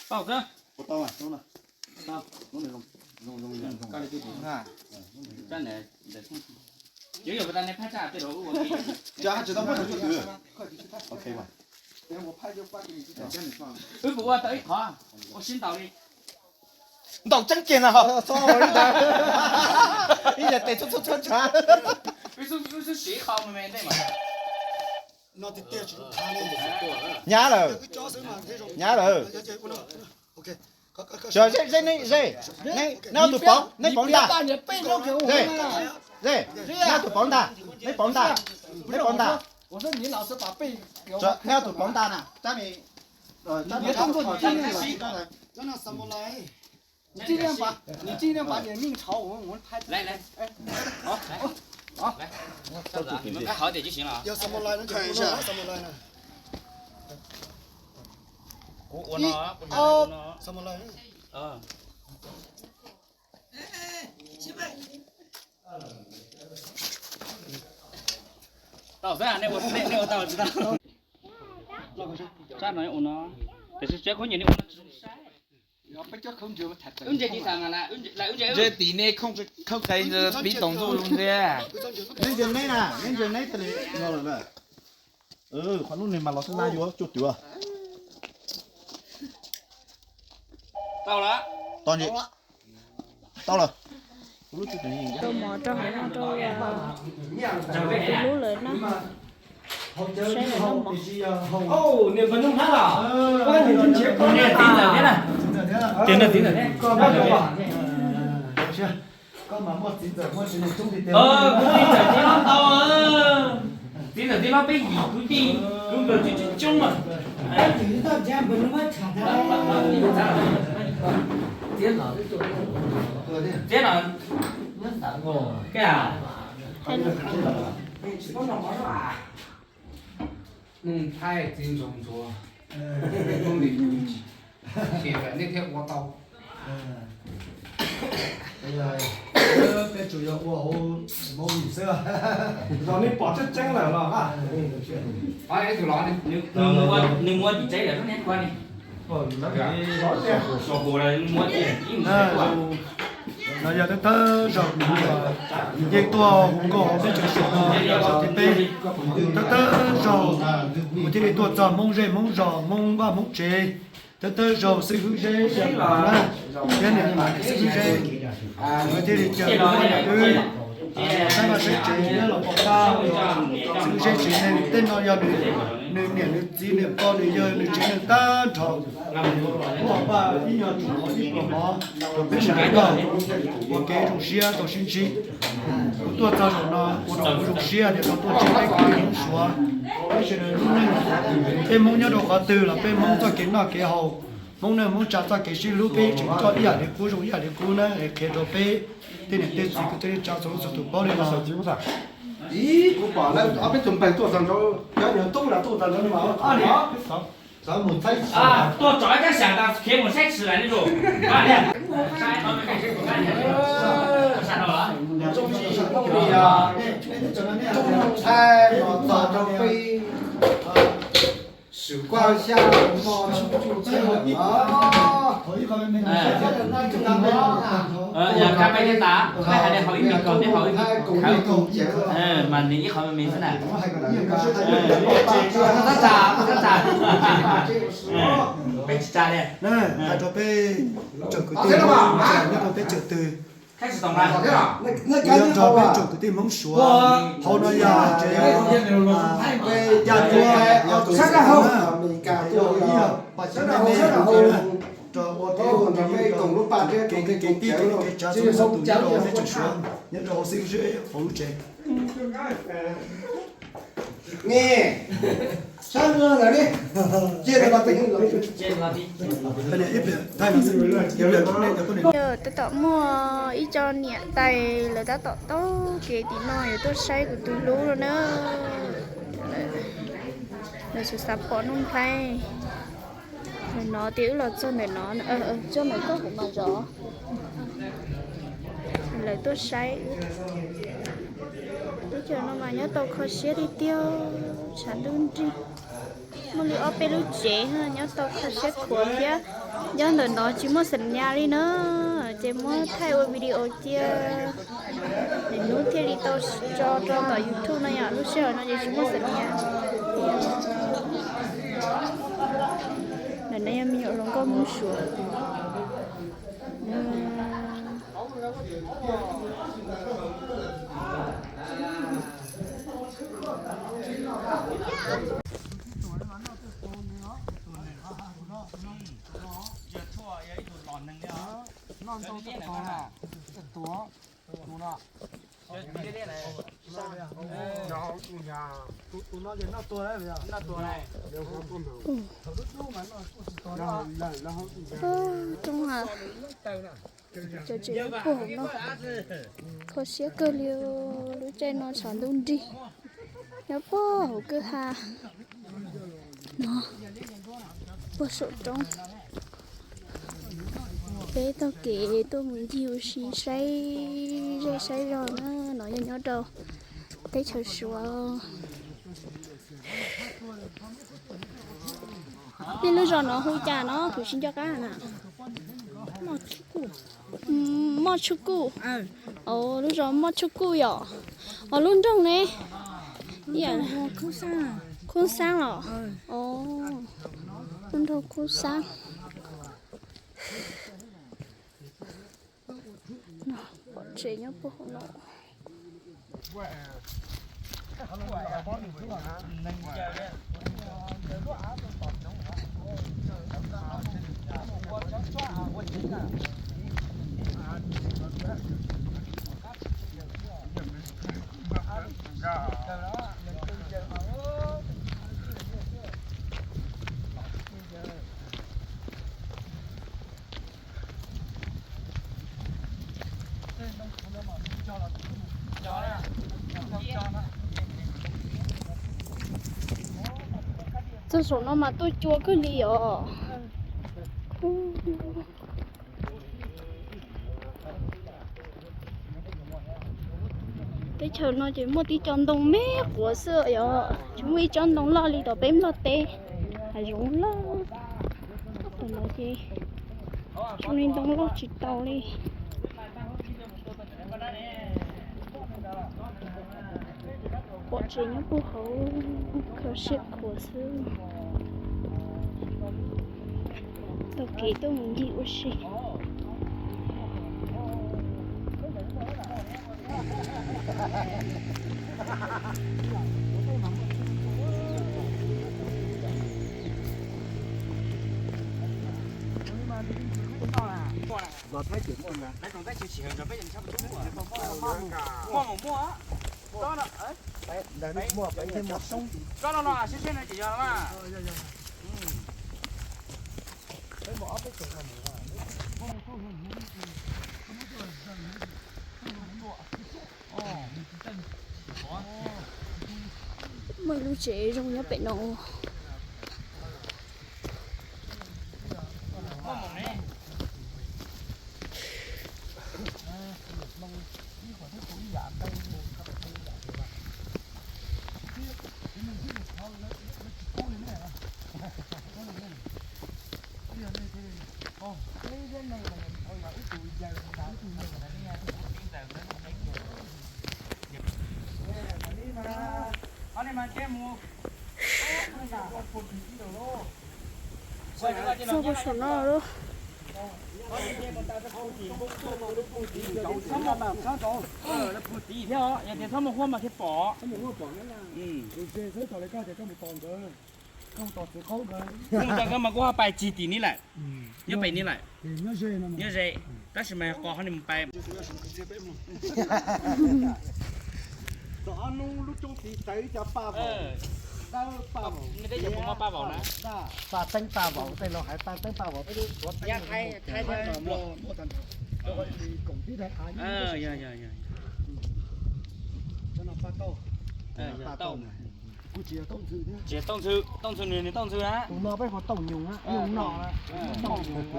到这。不到啊，到了，到，弄那种，弄，搞的就行啊。真的，有不咱那拍照对了，我。家知道我就对。OK 吧。等我拍就发给你，就在家里放。不过等一下，我先到你。到真见了哈。错我一单。你这得出差。是谁好没得嘛？那得带出他那伢喽，伢喽。 OK。rồi nó tụi bóng ta đây nó tụi bóng ta lấy bóng ta 我说你老是把背给我。那tụi bóng ta nè cha mày 你别动作，你尽量把。让他什么来？你尽量把你的命朝我们拍。来，哎，好，来，这样子啊，你们拍好点就行了啊。要什么来？能看一下什么来呢？我呢？什么来？啊。到这样，那我到知道。啥东西我呢？但是这块年的我呢只晒。언제 기상하나? 언제?这地内控制这比动作用的。nên dừng đấy nè, nên dừng đấy thì ngon rồi nè. Khoan lúc này mà nó sẽ ra vô chút tiểu à. 到了。到你。到了。tôi mở cho hai con tôi lú lớn đó sẽ là nó mở ô niệm phần không khác à ôi niệm phần chế con này tin rồi thế này tin rồi thế con mà một tin rồi chung thì tin rồi thế nó to tin rồi thế nó bị gì cứ tin cứ được chứ chung mà tin rồi thế là cái à太精忠说，用力有劲，现在那天我到。cái chủ yếu của mẫu nghỉ xưa. Rồi nên bỏ chất trắng là ha. Ai tụi nó đi. Nếu mua gì cháy là nó nét qua đi. Nó rõ ràng. Sổ hồ là mua gì im nét qua. Nó giờ tới tới rồi dây tua cổ cái chữ số thì bên tới rồi một cái tua tròn mông ba mông chế tới rồi xây hữu chế là cái này mà xây hữu chế một cái chờ mà xây chế nó là bọc cao xây hữu chế này tên nó giờ nửa gì nửa con nửa giờ nửa chế nửa ta thầu bỏ ba đi nhỏ chủ đi bỏ mỏ rồi bên này đó một cái rụng xia tổ sinh chi tôi cho nó một đầu rụng xia để nó tôi chế cái rụng xua cái chuyện này bên mông nhớ đồ khó từ là bên mông cho cái nó cái hậu mông này mông trả cho cái xí lú bên chúng cho đi à để cú rụng đi à để cú nữa để cái đồ bên thế này tên gì cái tên cho số số tụ bao này là ý của bà là ở bên chuẩn bị做成咗有人都来做成咗嘛啊你咱们才啊多找一个想当给我菜吃了那种啊你晒他们开始不干了晒到了中西不一样中菜嘛早就被时光下嘛就这样啊giờ các bạn đi ta các bạn đi hỏi mình còn đi hỏi mà nếu hỏi mình thế nào rất chả bên cha đây nè hai cho bé chở cái tiền mông chở cho bé chở từ开始懂了bây cho bé chở cái tiền mông xuống hậu nó già chế già tua sắc ra không mình cả tua bà chỉ mẹ cho một cái còn là mấy cùng lúc bạn cái tí cái cha cho nó tụi nó phải chở xuống nhất là học sinh dễ hậu chế nghe sao nữa rồi đi chia được bao tiền rồi trên là đi cái này ít được thay nó sẽ nhiều được con này con này giờ tôi tạo mua ít cho nhẹ tay là đã tạo tốt cái tí nói tôi say của tôi lú rồi nữa là sự sắp bỏ nung thay nó tiểu là cho này nó cho này có cũng mà rõ là tôi say tôi giờ nó mà nhớ tàu khó xé đi tiêu sản đơn đi mà liệu ở bên lúc chế ha nhớ tàu khó xé của kia nhớ lần đó chỉ muốn sinh nhà đi nữa chỉ muốn thay đổi video kia để nút theo đi tàu cho tàu YouTube này à lúc sau nó chỉ muốn sinh nhà lần này em nhớ lòng con muốn sửa non đâu tất cả là tua nó tụi nó liền nó tua đấy bây giờ nó tua này đều không tua nào lúc mà nó trong hà cho chị của nó có xé cơ liêu lúc chơi nó sản luôn đi nhớ po cơ hà nó po sổ trong bé tao kể tôi muốn chịu xì say rồi nó nhớ đâu thấy chờ xua đi lấy rồi nó hôi trà nó cứ xin cho cá nè mò chú cu lúc rồi mò chú cu vậy luôn trong này khuôn sang rồi luôn trong khuôn sang chị nhớ bộ nó这手那么多脚个里哦。cái chờ nó chỉ một tí chọn đồng mé của sữa vậy, chúng mình chọn đồng lo đi đó bém lo tê, hay rụng lo, tụi nó gì, chúng mình đồng lo chỉ tàu đi. Bộ chỉ những bộ hậu cơ sở của sữa, tôi kể tôi muốn gì cũng xí. Và thấy chuyện con nè. Đấy còn cái chỉ hơn rồi bây giờ sao mà trúng mua á. Đó là ấy. Đấy mua phải thêm một sông. Đó nó xin này chỉ cho mà. Đấy bỏ ốc cái chỗ này. Mấy đứa trẻ trong nhà bệnh nổ. Sao có số nào đâu. Thì thăm một hôm mà cái bỏ. Nhưng mà cái mà qua bài chỉ tí ní lại. Nhớ bài ní lại. Nhớ dây. Tất nhiên mà có họ nên bài. Đó nó lúc trong tí tới cho ba vào. Người ta dùng ba vào đó. Ba tánh ba vào, tay nó hãy ba tánh ba vào. Dạ thay Cũng biết đấy. dạ. Cho nó ba câu. Dạ tông. Cô chỉ tông sư thế. Chỉ tông sư này tông sư á. Tụi nó phải có tổng nhung á, nhung nọ á. Tổng nhung.